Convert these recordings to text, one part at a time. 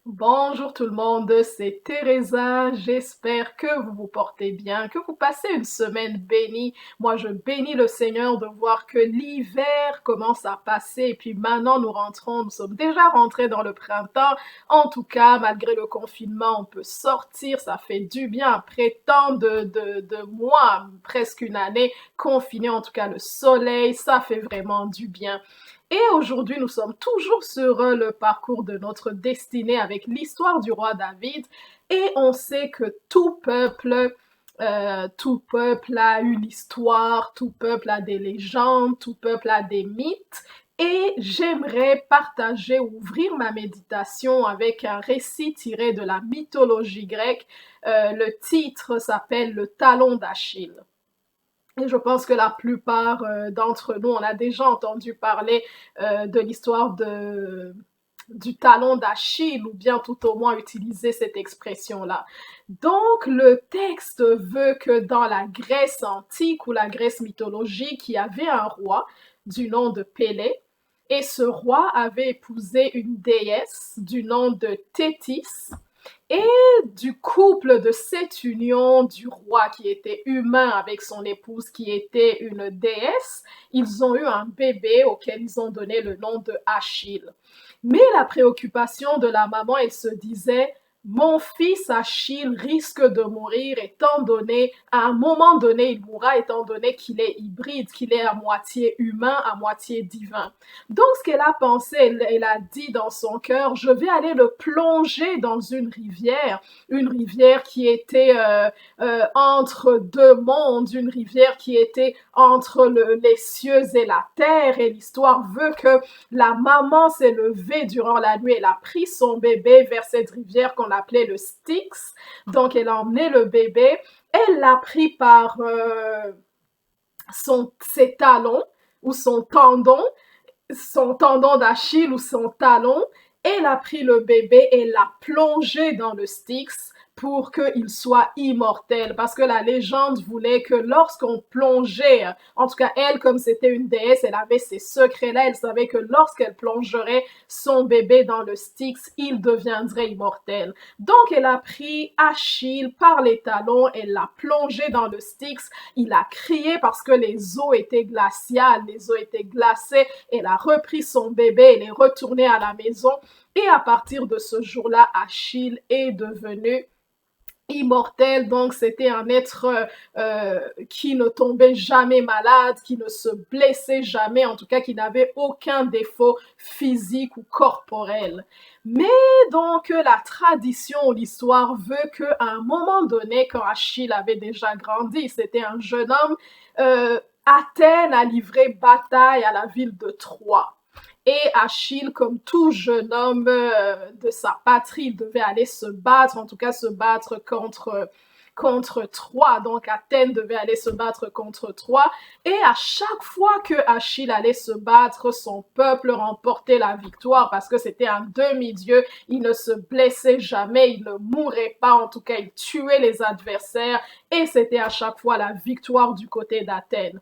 Bonjour tout le monde, c'est Teresa. J'espère que vous vous portez bien, que vous passez une semaine bénie. Moi, je bénis le Seigneur de voir que l'hiver commence à passer et puis maintenant nous sommes déjà rentrés dans le printemps. En tout cas, malgré le confinement, on peut sortir, ça fait du bien après tant de mois, presque une année confinés. En tout cas, le soleil, ça fait vraiment du bien. Et aujourd'hui, nous sommes toujours sur le parcours de notre destinée avec l'histoire du roi David. Et on sait que tout peuple a une histoire, tout peuple a des légendes, tout peuple a des mythes. Et j'aimerais partager, ouvrir ma méditation avec un récit tiré de la mythologie grecque. Le titre s'appelle Le talon d'Achille. Et je pense que la plupart d'entre nous, on a déjà entendu parler de l'histoire du talon d'Achille ou bien tout au moins utiliser cette expression-là. Donc, le texte veut que dans la Grèce antique ou la Grèce mythologique, il y avait un roi du nom de Pélée et ce roi avait épousé une déesse du nom de Thétis et du couple de cette union du roi qui était humain avec son épouse qui était une déesse, ils ont eu un bébé auquel ils ont donné le nom de Achille. Mais la préoccupation de la maman, elle se disait, mon fils Achille risque de mourir étant donné, à un moment donné, il mourra étant donné qu'il est hybride, qu'il est à moitié humain, à moitié divin. Donc, ce qu'elle a pensé, elle a dit dans son cœur, je vais aller le plonger dans une rivière qui était entre deux mondes, une rivière qui était entre les cieux et la terre. Et l'histoire veut que la maman s'est levée durant la nuit, elle a pris son bébé vers cette rivière qu'on appelait le Styx. Donc, elle a emmené le bébé, elle l'a pris par ses talons ou son tendon d'Achille ou son talon. Elle a pris le bébé et l'a plongé dans le Styx pour qu'il soit immortel. Parce que la légende voulait que lorsqu'on plongeait, en tout cas elle, comme c'était une déesse, elle avait ces secrets-là, elle savait que lorsqu'elle plongerait son bébé dans le Styx, il deviendrait immortel. Donc elle a pris Achille par les talons, elle l'a plongé dans le Styx, il a crié parce que les eaux étaient glaciales, les eaux étaient glacées, elle a repris son bébé, elle est retournée à la maison et à partir de ce jour-là, Achille est devenu immortel, donc c'était un être qui ne tombait jamais malade, qui ne se blessait jamais, en tout cas qui n'avait aucun défaut physique ou corporel. Mais donc la tradition, l'histoire veut qu'à un moment donné, quand Achille avait déjà grandi, c'était un jeune homme, Athènes a livré bataille à la ville de Troie. Et Achille, comme tout jeune homme de sa patrie, il devait aller se battre, en tout cas se battre contre Troie. Donc Athènes devait aller se battre contre Troie. Et à chaque fois que Achille allait se battre, son peuple remportait la victoire parce que c'était un demi-dieu. Il ne se blessait jamais, il ne mourait pas. En tout cas, il tuait les adversaires. Et c'était à chaque fois la victoire du côté d'Athènes.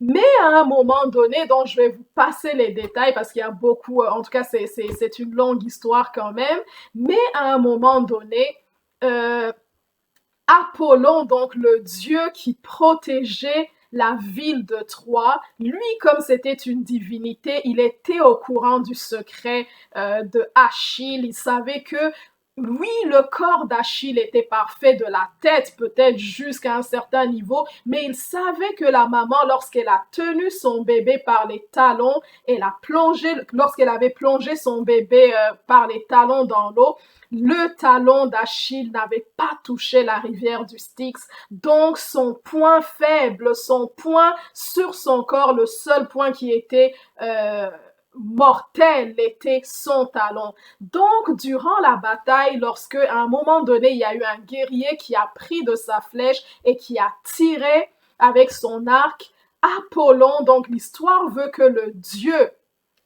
Mais à un moment donné, dont je vais vous passer les détails parce qu'il y a beaucoup, en tout cas c'est une longue histoire quand même, mais à un moment donné, euh, Apollon, donc le dieu qui protégeait la ville de Troie, lui, comme c'était une divinité, il était au courant du secret de Achille. Il savait que oui, le corps d'Achille était parfait de la tête, peut-être jusqu'à un certain niveau, mais il savait que la maman, lorsqu'elle a tenu son bébé par les talons, elle a plongé, lorsqu'elle avait plongé son bébé par les talons dans l'eau, le talon d'Achille n'avait pas touché la rivière du Styx, donc son point faible, son point sur son corps, le seul point qui était mortel était son talon. Donc, durant la bataille, lorsque à un moment donné, il y a eu un guerrier qui a pris de sa flèche et qui a tiré avec son arc, Apollon, donc l'histoire veut que le dieu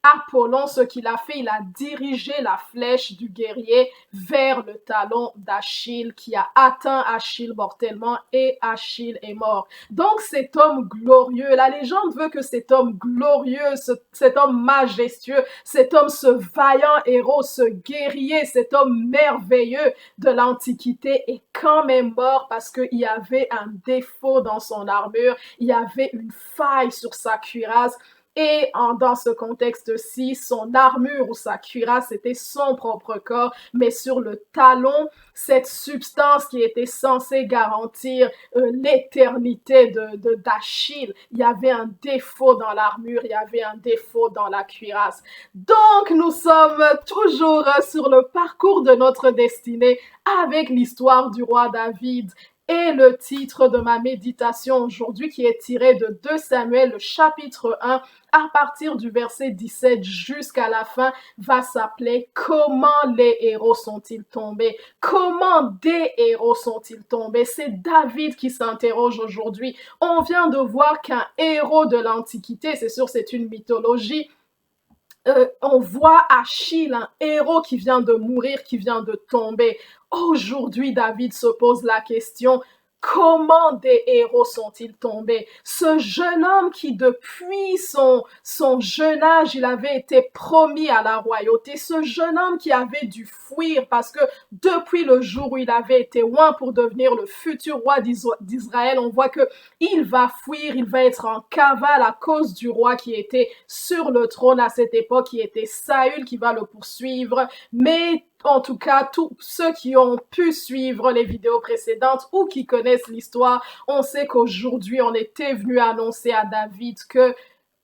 Apollon, ce qu'il a fait, il a dirigé la flèche du guerrier vers le talon d'Achille qui a atteint Achille mortellement et Achille est mort. Donc cet homme glorieux, la légende veut que cet homme glorieux, cet homme majestueux, cet homme, ce vaillant héros, ce guerrier, cet homme merveilleux de l'Antiquité est quand même mort parce qu'il y avait un défaut dans son armure, il y avait une faille sur sa cuirasse. Et dans ce contexte-ci, son armure ou sa cuirasse, c'était son propre corps, mais sur le talon, cette substance qui était censée garantir l'éternité d'Achille, il y avait un défaut dans l'armure, il y avait un défaut dans la cuirasse. Donc, nous sommes toujours sur le parcours de notre destinée avec l'histoire du roi David. Et le titre de ma méditation aujourd'hui, qui est tiré de 2 Samuel, le chapitre 1, à partir du verset 17 jusqu'à la fin, va s'appeler « Comment les héros sont-ils tombés? Comment des héros sont-ils tombés ?» C'est David qui s'interroge aujourd'hui. On vient de voir qu'un héros de l'Antiquité, c'est sûr c'est une mythologie, on voit Achille, un héros qui vient de mourir, qui vient de tomber. Aujourd'hui, David se pose la question, comment des héros sont-ils tombés? Ce jeune homme qui, depuis son jeune âge, il avait été promis à la royauté. Ce jeune homme qui avait dû fuir parce que depuis le jour où il avait été oint pour devenir le futur roi d'Israël, on voit que il va fuir, il va être en cavale à cause du roi qui était sur le trône à cette époque, qui était Saül, qui va le poursuivre. Mais en tout cas, tous ceux qui ont pu suivre les vidéos précédentes ou qui connaissent l'histoire, on sait qu'aujourd'hui, on était venu annoncer à David que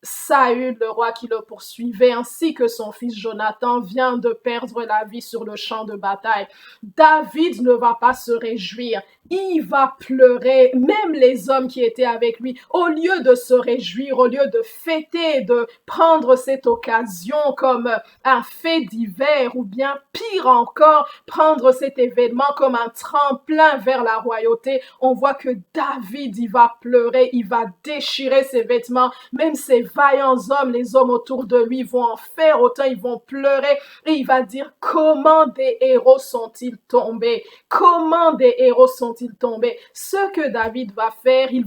Saül, le roi qui le poursuivait, ainsi que son fils Jonathan, vient de perdre la vie sur le champ de bataille. David ne va pas se réjouir. Il va pleurer, même les hommes qui étaient avec lui, au lieu de se réjouir, au lieu de fêter, de prendre cette occasion comme un fait divers, ou bien pire encore, prendre cet événement comme un tremplin vers la royauté. On voit que David, il va pleurer, il va déchirer ses vêtements, même ses vaillants hommes, les hommes autour de lui vont en faire autant, ils vont pleurer, et il va dire, comment des héros sont-ils tombés? Comment des héros sont-ils tombés? Ce que David va faire, il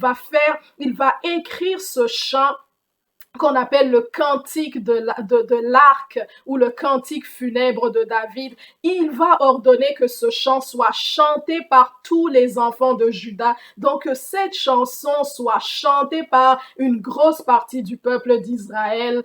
va écrire ce chant qu'on appelle le cantique de l'arc ou le cantique funèbre de David. Il va ordonner que ce chant soit chanté par tous les enfants de Juda, donc que cette chanson soit chantée par une grosse partie du peuple d'Israël,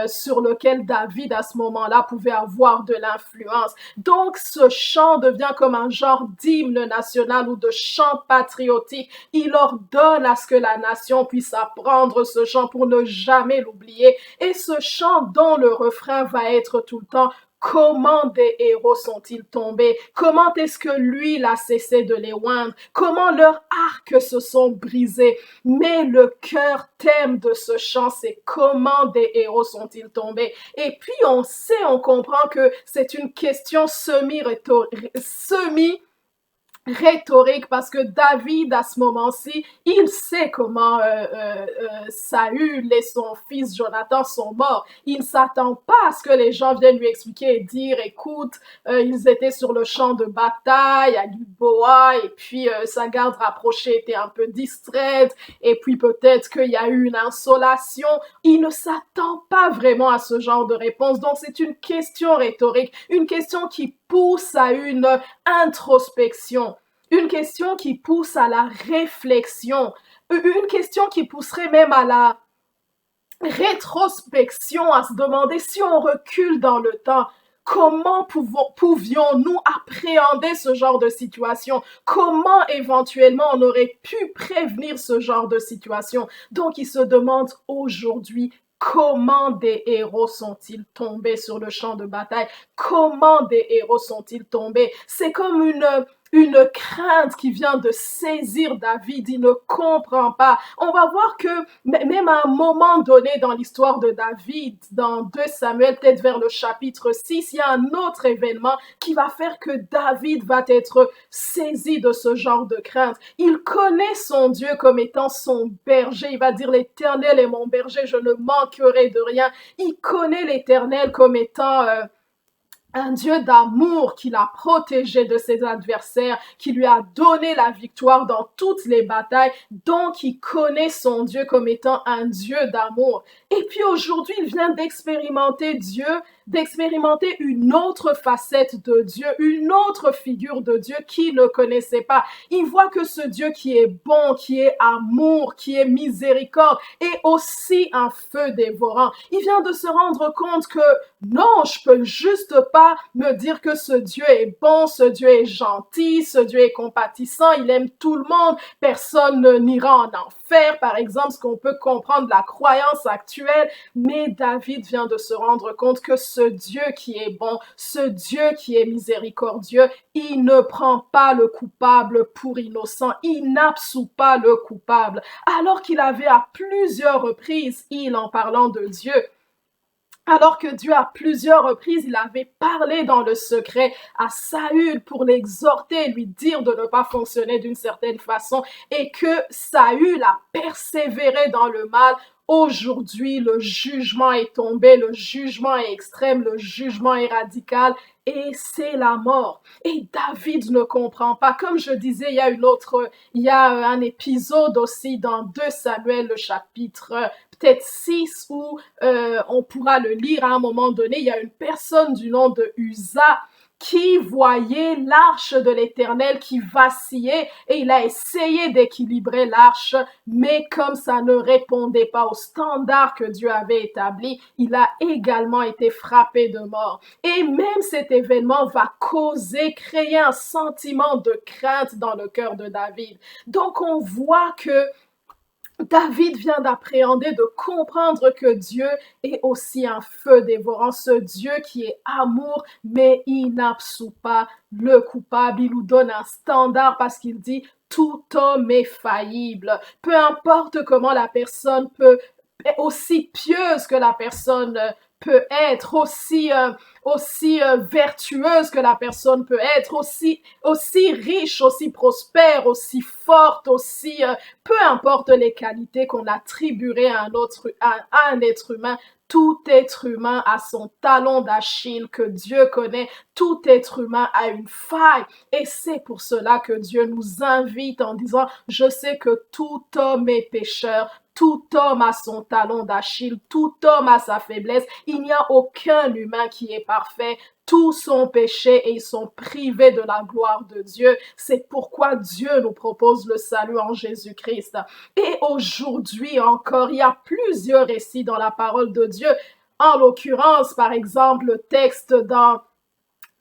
sur lequel David à ce moment-là pouvait avoir de l'influence. Donc ce chant devient comme un genre d'hymne national ou de chant patriotique. Il ordonne à ce que la nation puisse apprendre ce chant pour ne jamais l'oublier. Et ce chant dont le refrain va être tout le temps comment des héros sont-ils tombés? Comment est-ce que lui a cessé de les oindre? Comment leurs arcs se sont brisés? Mais le cœur thème de ce chant, c'est comment des héros sont-ils tombés? Et puis on sait, on comprend que c'est une question rhétorique parce que David à ce moment-ci, il sait comment Saül et son fils Jonathan sont morts. Il ne s'attend pas à ce que les gens viennent lui expliquer et dire, écoute, ils étaient sur le champ de bataille à Gilboa et puis sa garde rapprochée était un peu distraite et puis peut-être qu'il y a eu une insolation. Il ne s'attend pas vraiment à ce genre de réponse. Donc c'est une question rhétorique, une question qui pousse à une introspection, une question qui pousse à la réflexion, une question qui pousserait même à la rétrospection, à se demander si on recule dans le temps, comment pouvions-nous appréhender ce genre de situation? Comment éventuellement on aurait pu prévenir ce genre de situation? Donc il se demande aujourd'hui comment des héros sont-ils tombés sur le champ de bataille? Comment des héros sont-ils tombés? C'est comme une crainte qui vient de saisir David. Il ne comprend pas. On va voir que même à un moment donné dans l'histoire de David, dans 2 Samuel, peut-être vers le chapitre 6, il y a un autre événement qui va faire que David va être saisi de ce genre de crainte. Il connaît son Dieu comme étant son berger. Il va dire, l'Éternel est mon berger, je ne manquerai de rien. Il connaît l'Éternel comme étant un Dieu d'amour qui l'a protégé de ses adversaires, qui lui a donné la victoire dans toutes les batailles. Donc, il connaît son Dieu comme étant un Dieu d'amour. Et puis aujourd'hui, il vient d'expérimenter Dieu, d'expérimenter une autre facette de Dieu, une autre figure de Dieu qu'il ne connaissait pas. Il voit que ce Dieu qui est bon, qui est amour, qui est miséricorde, est aussi un feu dévorant. Il vient de se rendre compte que non, je peux juste pas me dire que ce Dieu est bon, ce Dieu est gentil, ce Dieu est compatissant, il aime tout le monde, personne n'ira en enfer, par exemple, ce qu'on peut comprendre de la croyance actuelle. Mais David vient de se rendre compte que ce Dieu qui est bon, ce Dieu qui est miséricordieux, il ne prend pas le coupable pour innocent, il n'absout pas le coupable. Alors qu'il avait à plusieurs reprises, il en parlant de Dieu, alors que Dieu, à plusieurs reprises, il avait parlé dans le secret à Saül pour l'exhorter, lui dire de ne pas fonctionner d'une certaine façon, et que Saül a persévéré dans le mal. Aujourd'hui, le jugement est tombé, le jugement est extrême, le jugement est radical, et c'est la mort. Et David ne comprend pas. Comme je disais, il y a un épisode aussi dans 2 Samuel, le chapitre peut-être 6, où on pourra le lire à un moment donné. Il y a une personne du nom de Uza qui voyait l'arche de l'Éternel qui vacillait, et il a essayé d'équilibrer l'arche, mais comme ça ne répondait pas aux standards que Dieu avait établis, il a également été frappé de mort. Et même cet événement va créer un sentiment de crainte dans le cœur de David. Donc on voit que David vient d'appréhender, de comprendre que Dieu est aussi un feu dévorant, ce Dieu qui est amour, mais il n'absout pas le coupable. Il nous donne un standard parce qu'il dit tout homme est faillible. Peu importe comment la personne peut, aussi pieuse que la personne peut être, aussi vertueuse que la personne peut être, aussi riche, aussi prospère, aussi forte, aussi peu importe les qualités qu'on attribuerait à un être humain. Tout être humain a son talon d'Achille que Dieu connaît. Tout être humain a une faille. Et c'est pour cela que Dieu nous invite en disant, je sais que tout homme est pécheur. Tout homme a son talon d'Achille, tout homme a sa faiblesse. Il n'y a aucun humain qui est parfait. Tous sont péchés et ils sont privés de la gloire de Dieu. C'est pourquoi Dieu nous propose le salut en Jésus-Christ. Et aujourd'hui encore, il y a plusieurs récits dans la parole de Dieu. En l'occurrence, par exemple, le texte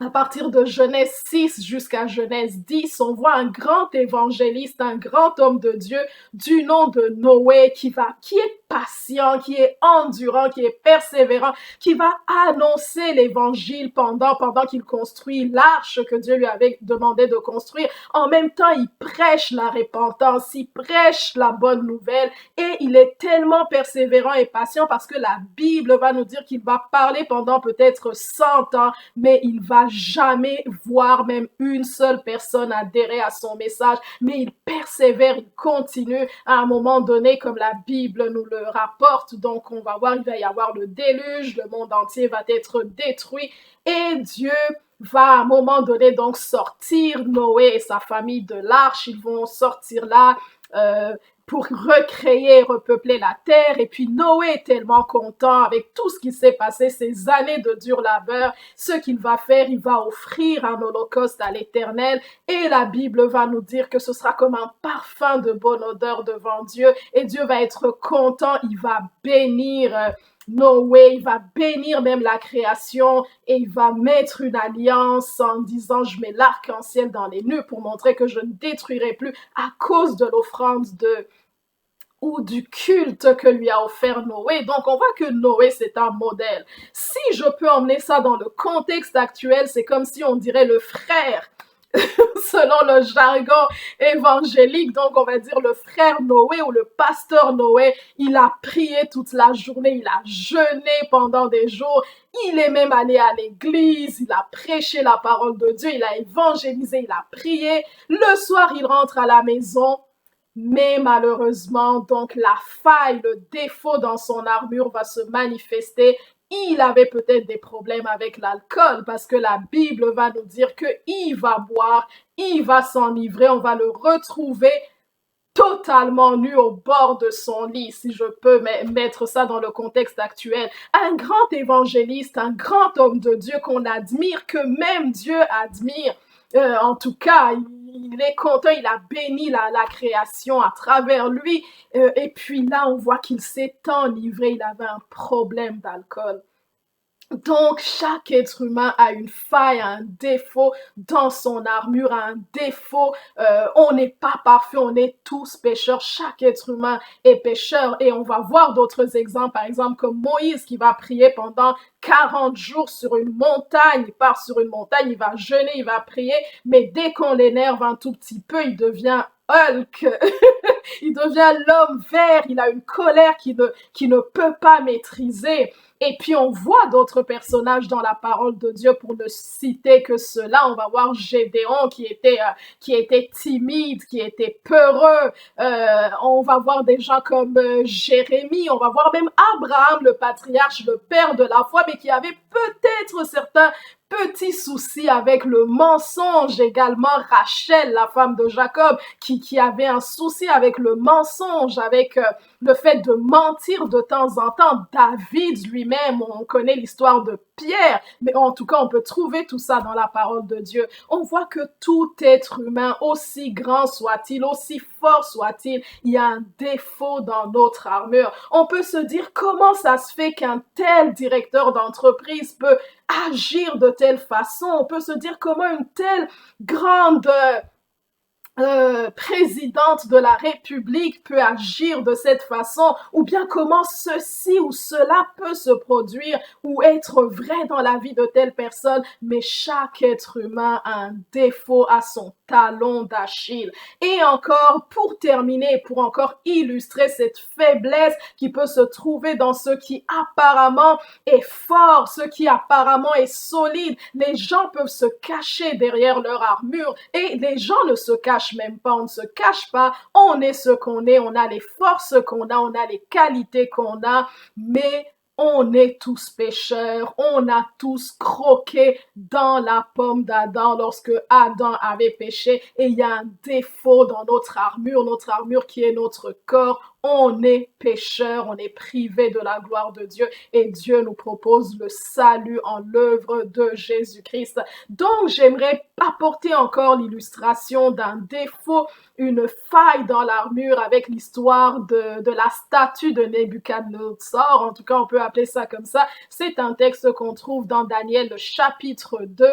à partir de Genèse 6 jusqu'à Genèse 10, on voit un grand évangéliste, un grand homme de Dieu du nom de Noé qui est patient, qui est endurant, qui est persévérant, qui va annoncer l'évangile pendant qu'il construit l'arche que Dieu lui avait demandé de construire. En même temps, il prêche la repentance, il prêche la bonne nouvelle, et il est tellement persévérant et patient parce que la Bible va nous dire qu'il va parler pendant peut-être 100 ans, mais il va jamais voir même une seule personne adhérer à son message, mais il persévère, il continue. À un moment donné, comme la Bible nous le rapporte, donc on va voir, il va y avoir le déluge, le monde entier va être détruit, et Dieu va à un moment donné donc sortir Noé et sa famille de l'arche. Ils vont sortir là pour recréer, repeupler la terre. Et puis Noé est tellement content avec tout ce qui s'est passé, ces années de dur labeur. Ce qu'il va faire, il va offrir un holocauste à l'Éternel. Et la Bible va nous dire que ce sera comme un parfum de bonne odeur devant Dieu. Et Dieu va être content, il va bénir Noé, il va bénir même la création, et il va mettre une alliance en disant, je mets l'arc-en-ciel dans les nœuds pour montrer que je ne détruirai plus à cause de l'offrande ou du culte que lui a offert Noé. Donc on voit que Noé, c'est un modèle. Si je peux emmener ça dans le contexte actuel, c'est comme si on dirait le frère selon le jargon évangélique, donc on va dire le frère Noé ou le pasteur Noé, il a prié toute la journée, il a jeûné pendant des jours, il est même allé à l'église, il a prêché la parole de Dieu, il a évangélisé, il a prié. Le soir, il rentre à la maison, mais malheureusement, donc la faille, le défaut dans son armure va se manifester. Il avait peut-être des problèmes avec l'alcool parce que la Bible va nous dire que il va boire, il va s'enivrer, on va le retrouver totalement nu au bord de son lit, si je peux mettre ça dans le contexte actuel. Un grand évangéliste, un grand homme de Dieu qu'on admire, que même Dieu admire. En tout cas, il est content, il a béni la création à travers lui. Et puis là, on voit qu'il s'est enivré, il avait un problème d'alcool. Donc, chaque être humain a une faille, un défaut dans son armure, un défaut. On n'est pas parfait, on est tous pécheurs. Chaque être humain est pécheur. Et on va voir d'autres exemples, par exemple comme Moïse qui va prier pendant 40 jours sur une montagne. Il part sur une montagne, il va jeûner, il va prier. Mais dès qu'on l'énerve un tout petit peu, il devient Hulk. Il devient l'homme vert. Il a une colère qui ne peut pas maîtriser. Et puis on voit d'autres personnages dans la parole de Dieu pour ne citer que cela. On va voir Gédéon qui était timide, qui était peureux. On va voir des gens comme Jérémie. On va voir même Abraham, le patriarche, le père de la foi, mais qui avait peut-être certains petits soucis avec le mensonge. Également Rachel, la femme de Jacob, qui avait un souci avec le mensonge, avec le fait de mentir de temps en temps. David lui-même, on connaît l'histoire de Pierre, mais en tout cas, on peut trouver tout ça dans la parole de Dieu. On voit que tout être humain, aussi grand soit-il, aussi fort soit-il, il y a un défaut dans notre armure. On peut se dire comment ça se fait qu'un tel directeur d'entreprise peut agir de telle façon. On peut se dire comment une telle grande présidente de la République peut agir de cette façon, ou bien comment ceci ou cela peut se produire ou être vrai dans la vie de telle personne, mais chaque être humain a un défaut à son talon d'Achille. Et encore, pour terminer, pour encore illustrer cette faiblesse qui peut se trouver dans ce qui apparemment est fort, ce qui apparemment est solide, les gens peuvent se cacher derrière leur armure et les gens ne se cachent même pas, on ne se cache pas, on est ce qu'on est, on a les forces qu'on a, on a les qualités qu'on a, mais on est tous pécheurs, on a tous croqué dans la pomme d'Adam lorsque Adam avait péché et il y a un défaut dans notre armure qui est notre corps. On est pécheurs, on est privé de la gloire de Dieu et Dieu nous propose le salut en l'œuvre de Jésus-Christ. Donc, j'aimerais apporter encore l'illustration d'un défaut, une faille dans l'armure avec l'histoire de la statue de Nebuchadnezzar. En tout cas, on peut appeler ça comme ça. C'est un texte qu'on trouve dans Daniel, le chapitre 2,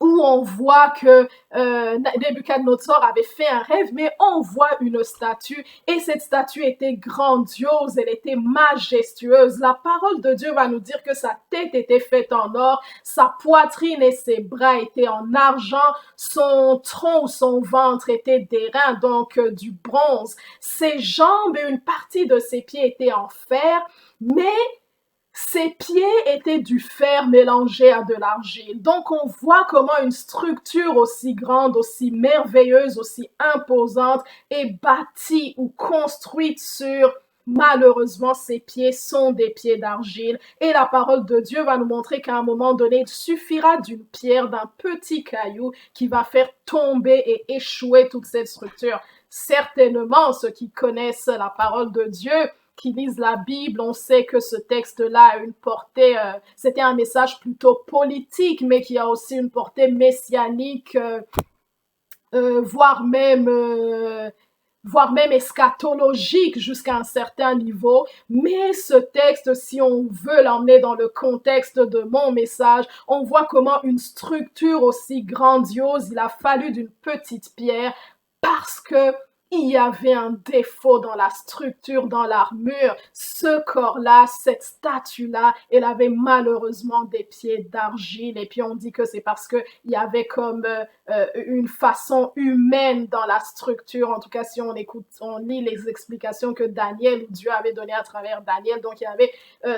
où on voit que Nebuchadnezzar avait fait un rêve, mais on voit une statue, et cette statue était grandiose, elle était majestueuse. La parole de Dieu va nous dire que sa tête était faite en or, sa poitrine et ses bras étaient en argent, son tronc ou son ventre était d'airain, donc du bronze. Ses jambes et une partie de ses pieds étaient en fer, mais ses pieds étaient du fer mélangé à de l'argile. Donc on voit comment une structure aussi grande, aussi merveilleuse, aussi imposante est bâtie ou construite sur, malheureusement, ses pieds sont des pieds d'argile. Et la parole de Dieu va nous montrer qu'à un moment donné, il suffira d'une pierre, d'un petit caillou qui va faire tomber et échouer toute cette structure. Certainement, ceux qui connaissent la parole de Dieu, qui lisent la Bible, on sait que ce texte-là a une portée, c'était un message plutôt politique, mais qui a aussi une portée messianique, voire même eschatologique jusqu'à un certain niveau. Mais ce texte, si on veut l'emmener dans le contexte de mon message, on voit comment une structure aussi grandiose, il a fallu d'une petite pierre parce que il y avait un défaut dans la structure, dans l'armure. Ce corps-là, cette statue-là, elle avait malheureusement des pieds d'argile. Et puis on dit que c'est parce qu'il y avait comme une façon humaine dans la structure. En tout cas, si on écoute, on lit les explications que Daniel, Dieu avait données à travers Daniel. Donc il y avait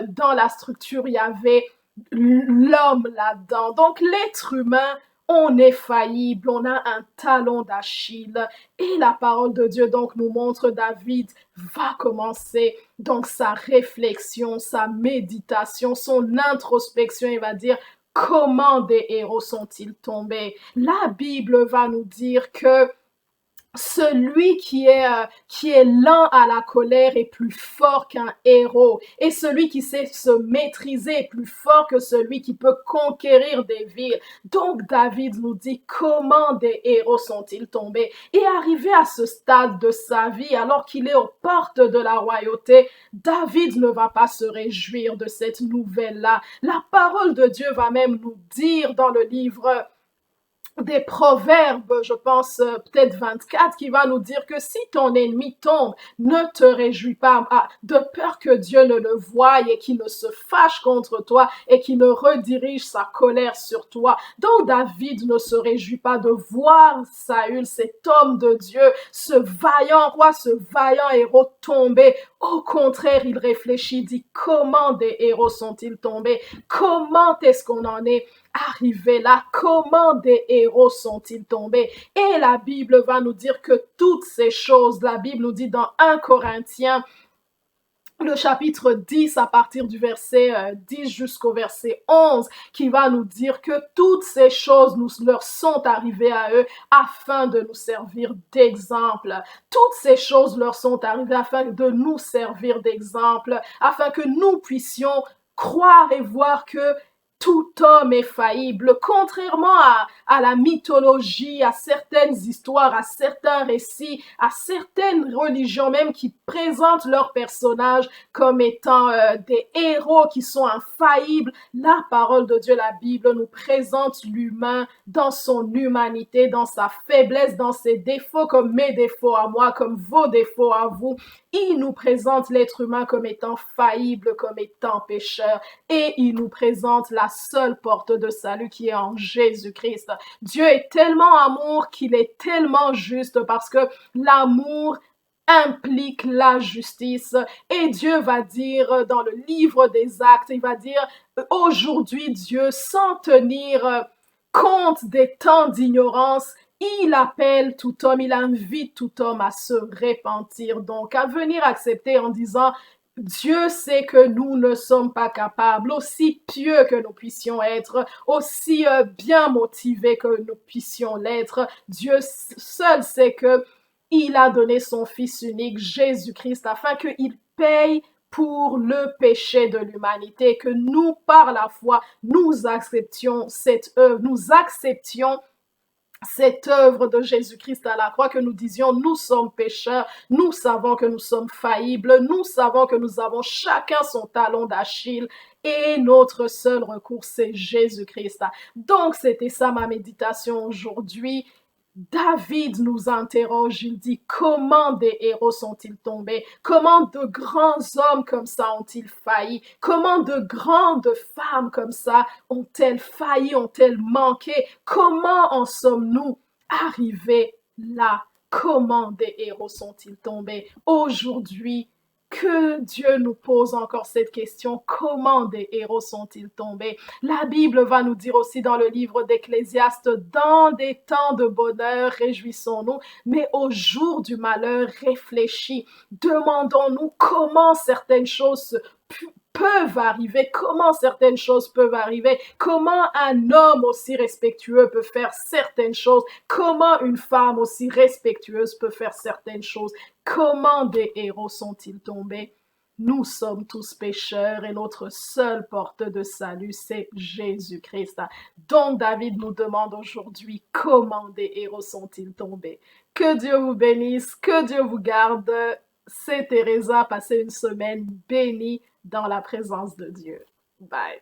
dans la structure, il y avait l'homme là-dedans. Donc l'être humain, on est faillible, on a un talon d'Achille. Et la parole de Dieu donc nous montre David va commencer donc sa réflexion, sa méditation, son introspection. Il va dire comment des héros sont-ils tombés. La Bible va nous dire que celui qui est lent à la colère est plus fort qu'un héros. Et celui qui sait se maîtriser est plus fort que celui qui peut conquérir des villes. Donc David nous dit comment des héros sont-ils tombés. Et arrivé à ce stade de sa vie, alors qu'il est aux portes de la royauté, David ne va pas se réjouir de cette nouvelle-là. La parole de Dieu va même nous dire dans le livre des proverbes, je pense peut-être 24, qui va nous dire que si ton ennemi tombe, ne te réjouis pas, de peur que Dieu ne le voie et qu'il ne se fâche contre toi et qu'il ne redirige sa colère sur toi. Donc David ne se réjouit pas de voir Saül, cet homme de Dieu, ce vaillant roi, ce vaillant héros tomber. Au contraire, il réfléchit, dit comment des héros sont-ils tombés? Comment est-ce qu'on en est arrivé là? Comment des héros sont-ils tombés? Et la Bible va nous dire que toutes ces choses, la Bible nous dit dans 1 Corinthiens, le chapitre 10 à partir du verset 10 jusqu'au verset 11, qui va nous dire que toutes ces choses leur sont arrivées à eux afin de nous servir d'exemple. Toutes ces choses leur sont arrivées afin de nous servir d'exemple, afin que nous puissions croire et voir que tout homme est faillible, contrairement à la mythologie, à certaines histoires, à certains récits, à certaines religions même qui présentent leurs personnages comme étant des héros qui sont infaillibles. La parole de Dieu, la Bible, nous présente l'humain dans son humanité, dans sa faiblesse, dans ses défauts comme mes défauts à moi, comme vos défauts à vous. Il nous présente l'être humain comme étant faillible, comme étant pécheur, et il nous présente la seule porte de salut qui est en Jésus-Christ. Dieu est tellement amour qu'il est tellement juste parce que l'amour implique la justice. Et Dieu va dire dans le livre des Actes, il va dire aujourd'hui Dieu, sans tenir compte des temps d'ignorance, il appelle tout homme, il invite tout homme à se repentir, donc à venir accepter en disant Dieu sait que nous ne sommes pas capables, aussi pieux que nous puissions être, aussi bien motivés que nous puissions l'être. Dieu seul sait que il a donné son Fils unique, Jésus-Christ, afin qu'il paye pour le péché de l'humanité, que nous, par la foi, nous acceptions cette œuvre, nous acceptions cette œuvre de Jésus-Christ à la croix, que nous disions, nous sommes pécheurs, nous savons que nous sommes faillibles, nous savons que nous avons chacun son talon d'Achille et notre seul recours, c'est Jésus-Christ. Donc, c'était ça ma méditation aujourd'hui. David nous interroge, il dit comment des héros sont-ils tombés? Comment de grands hommes comme ça ont-ils failli? Comment de grandes femmes comme ça ont-elles failli, ont-elles manqué? Comment en sommes-nous arrivés là? Comment des héros sont-ils tombés? Aujourd'hui, que Dieu nous pose encore cette question, comment des héros sont-ils tombés? La Bible va nous dire aussi dans le livre d'Ecclésiaste, dans des temps de bonheur, réjouissons-nous, mais au jour du malheur, réfléchis. Demandons-nous comment certaines choses peuvent arriver, comment certaines choses peuvent arriver, comment un homme aussi respectueux peut faire certaines choses, comment une femme aussi respectueuse peut faire certaines choses, comment des héros sont-ils tombés? Nous sommes tous pécheurs et notre seule porte de salut, c'est Jésus-Christ. Donc David nous demande aujourd'hui comment des héros sont-ils tombés. Que Dieu vous bénisse, que Dieu vous garde. C'est Teresa, passez une semaine bénie dans la présence de Dieu. Bye.